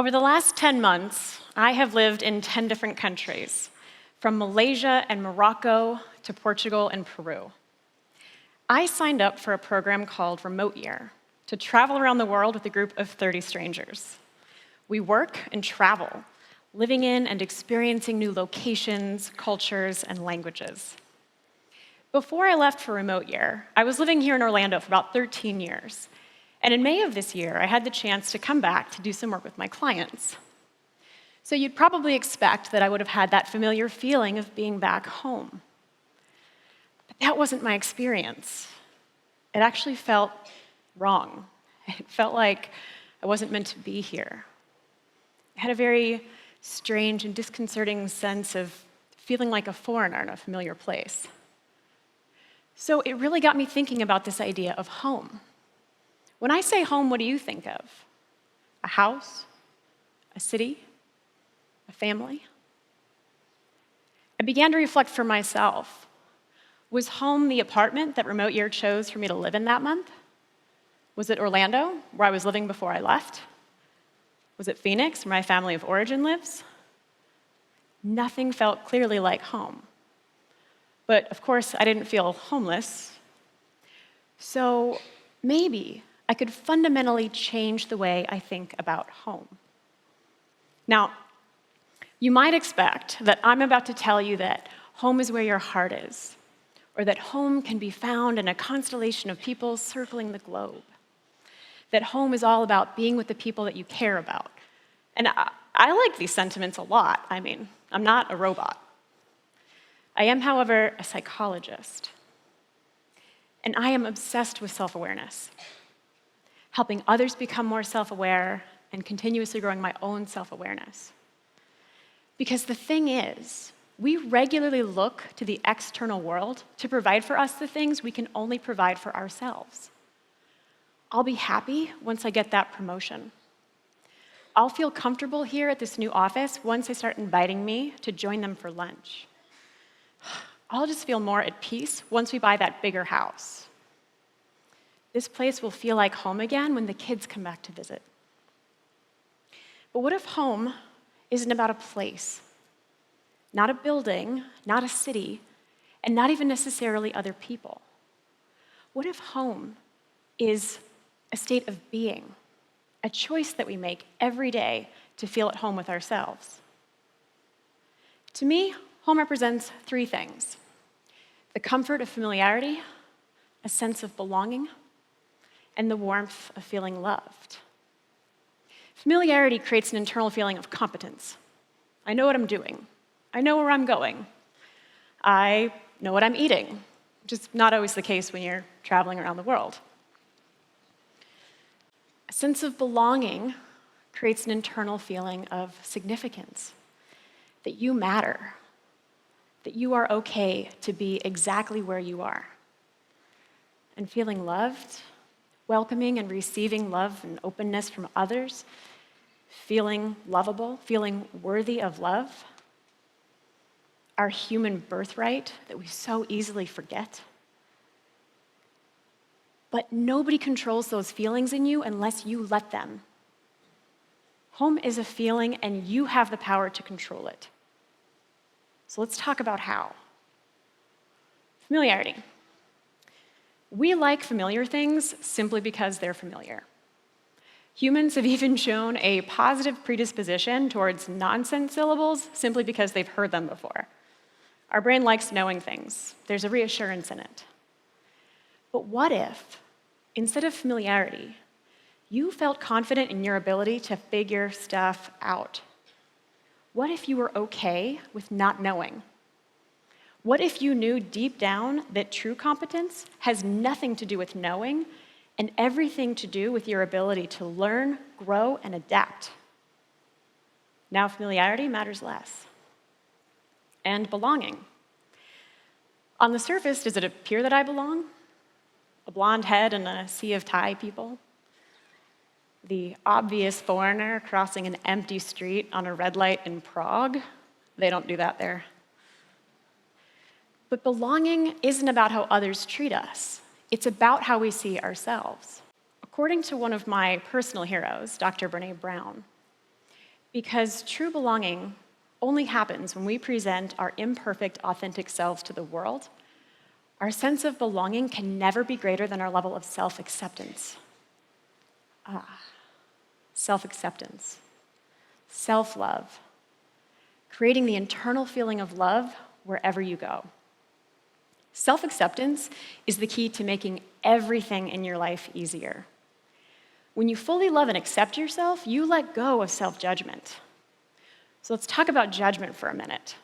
Over the last 10 months, I have lived in 10 different countries, from Malaysia and Morocco to Portugal and Peru. I signed up for a program called Remote Year to travel around the world with a group of 30 strangers. We work and travel, living in and experiencing new locations, cultures, and languages. Before I left for Remote Year, I was living here in Orlando for about 13 years. And in May of this year, I had the chance to come back to do some work with my clients. So you'd probably expect that I would have had that familiar feeling of being back home. But that wasn't my experience. It actually felt wrong. It felt like I wasn't meant to be here. I had a very strange and disconcerting sense of feeling like a foreigner in a familiar place. So it really got me thinking about this idea of home. When I say home, what do you think of? A house? A city? A family? I began to reflect for myself. Was home the apartment that Remote Year chose for me to live in that month? Was it Orlando, where I was living before I left? Was it Phoenix, where my family of origin lives? Nothing felt clearly like home. But of course, I didn't feel homeless. So maybe I could fundamentally change the way I think about home. Now, you might expect that I'm about to tell you that home is where your heart is, or that home can be found in a constellation of people circling the globe, that home is all about being with the people that you care about. And I like these sentiments a lot. I mean, I'm not a robot. I am, however, a psychologist, and I am obsessed with self-awareness, helping others become more self-aware and continuously growing my own self-awareness. Because the thing is, we regularly look to the external world to provide for us the things we can only provide for ourselves. I'll be happy once I get that promotion. I'll feel comfortable here at this new office once they start inviting me to join them for lunch. I'll just feel more at peace once we buy that bigger house. This place will feel like home again when the kids come back to visit. But what if home isn't about a place? Not a building, not a city, and not even necessarily other people. What if home is a state of being, a choice that we make every day to feel at home with ourselves? To me, home represents three things: the comfort of familiarity, a sense of belonging, and the warmth of feeling loved. Familiarity creates an internal feeling of competence. I know what I'm doing. I know where I'm going. I know what I'm eating, which is not always the case when you're traveling around the world. A sense of belonging creates an internal feeling of significance, that you matter, that you are okay to be exactly where you are. And feeling loved, welcoming and receiving love and openness from others, feeling lovable, feeling worthy of love, our human birthright that we so easily forget. But nobody controls those feelings in you unless you let them. Home is a feeling, and you have the power to control it. So let's talk about how. Familiarity. We like familiar things simply because they're familiar. Humans have even shown a positive predisposition towards nonsense syllables simply because they've heard them before. Our brain likes knowing things. There's a reassurance in it. But what if, instead of familiarity, you felt confident in your ability to figure stuff out? What if you were okay with not knowing? What if you knew deep down that true competence has nothing to do with knowing and everything to do with your ability to learn, grow, and adapt? Now familiarity matters less. And belonging. On the surface, does it appear that I belong? A blonde head and a sea of Thai people? The obvious foreigner crossing an empty street on a red light in Prague? They don't do that there. But belonging isn't about how others treat us. It's about how we see ourselves. According to one of my personal heroes, Dr. Brené Brown, Because true belonging only happens when we present our imperfect, authentic selves to the world. Our sense of belonging can never be greater than our level of self-acceptance. Self-acceptance, self-love, creating the internal feeling of love wherever you go. Self-acceptance is the key to making everything in your life easier. When you fully love and accept yourself, you let go of self-judgment. So let's talk about judgment for a minute.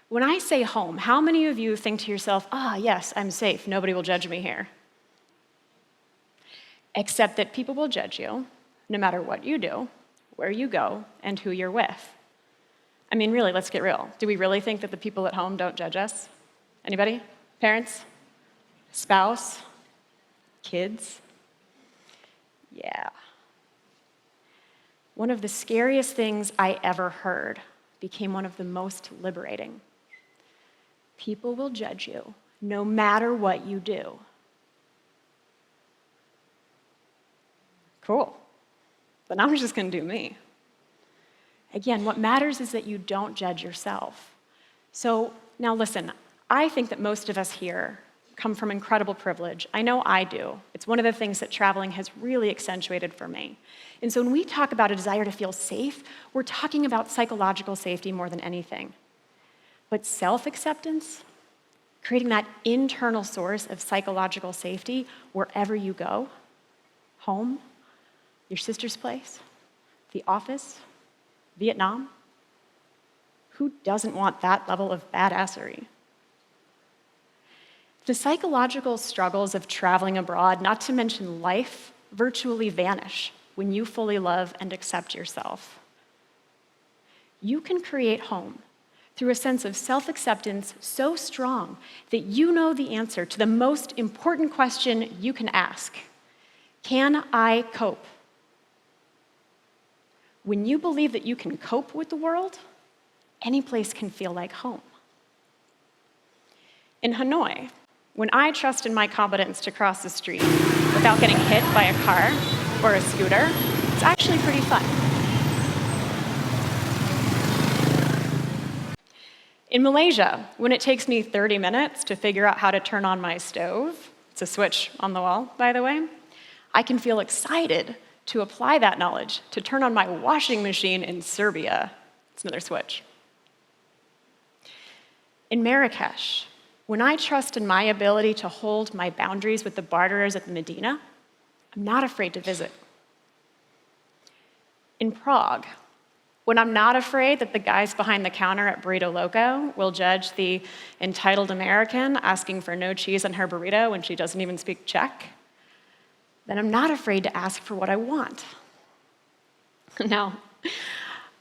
When I say home, how many of you think to yourself, yes, I'm safe, nobody will judge me here? Except that people will judge you, no matter what you do, where you go, and who you're with. I mean, really, let's get real. Do we really think that the people at home don't judge us? Anybody? Parents? Spouse? Kids? Yeah. One of the scariest things I ever heard became one of the most liberating. People will judge you, no matter what you do. Cool. But now I'm just going to do me. Again, what matters is that you don't judge yourself. So now listen, I think that most of us here come from incredible privilege. I know I do. It's one of the things that traveling has really accentuated for me. And so when we talk about a desire to feel safe, we're talking about psychological safety more than anything. But self-acceptance, creating that internal source of psychological safety wherever you go, home, your sister's place, the office, Vietnam, who doesn't want that level of badassery? The psychological struggles of traveling abroad, not to mention life, virtually vanish when you fully love and accept yourself. You can create home through a sense of self-acceptance so strong that you know the answer to the most important question you can ask. Can I cope? When you believe that you can cope with the world, any place can feel like home. In Hanoi, when I trust in my competence to cross the street without getting hit by a car or a scooter, it's actually pretty fun. In Malaysia, when it takes me 30 minutes to figure out how to turn on my stove, it's a switch on the wall, by the way, I can feel excited to apply that knowledge to turn on my washing machine in Serbia. It's another switch. In Marrakesh, when I trust in my ability to hold my boundaries with the barterers at the Medina, I'm not afraid to visit. In Prague, when I'm not afraid that the guys behind the counter at Burrito Loco will judge the entitled American asking for no cheese on her burrito when she doesn't even speak Czech, then I'm not afraid to ask for what I want. Now,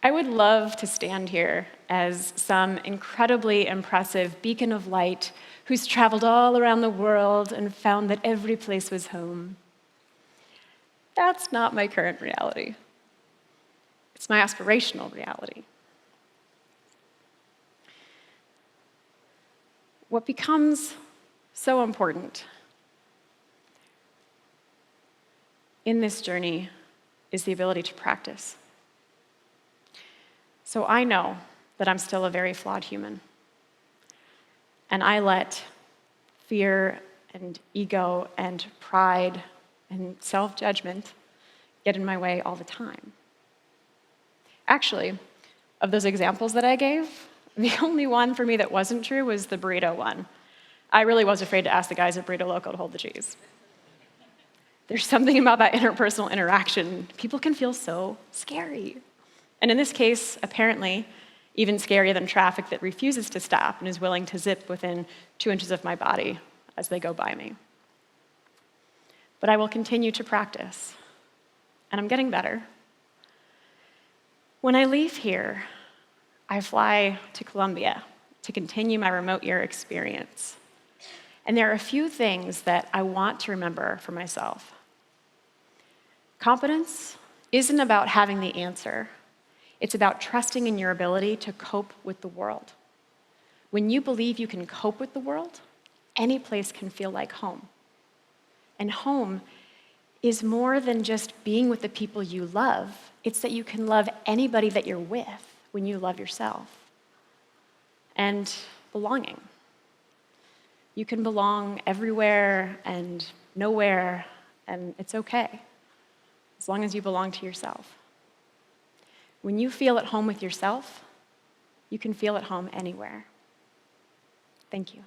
I would love to stand here as some incredibly impressive beacon of light who's traveled all around the world and found that every place was home. That's not my current reality. It's my aspirational reality. What becomes so important in this journey is the ability to practice. So I know that I'm still a very flawed human. And I let fear and ego and pride and self-judgment get in my way all the time. Actually, of those examples that I gave, the only one for me that wasn't true was the burrito one. I really was afraid to ask the guys at Burrito Loco to hold the cheese. There's something about that interpersonal interaction. People can feel so scary. And in this case, apparently, even scarier than traffic that refuses to stop and is willing to zip within 2 inches of my body as they go by me. But I will continue to practice, and I'm getting better. When I leave here, I fly to Columbia to continue my remote year experience. And there are a few things that I want to remember for myself. Competence isn't about having the answer. It's about trusting in your ability to cope with the world. When you believe you can cope with the world, any place can feel like home. And home is more than just being with the people you love. It's that you can love anybody that you're with when you love yourself. And belonging. You can belong everywhere and nowhere, and it's okay, as long as you belong to yourself. When you feel at home with yourself, you can feel at home anywhere. Thank you.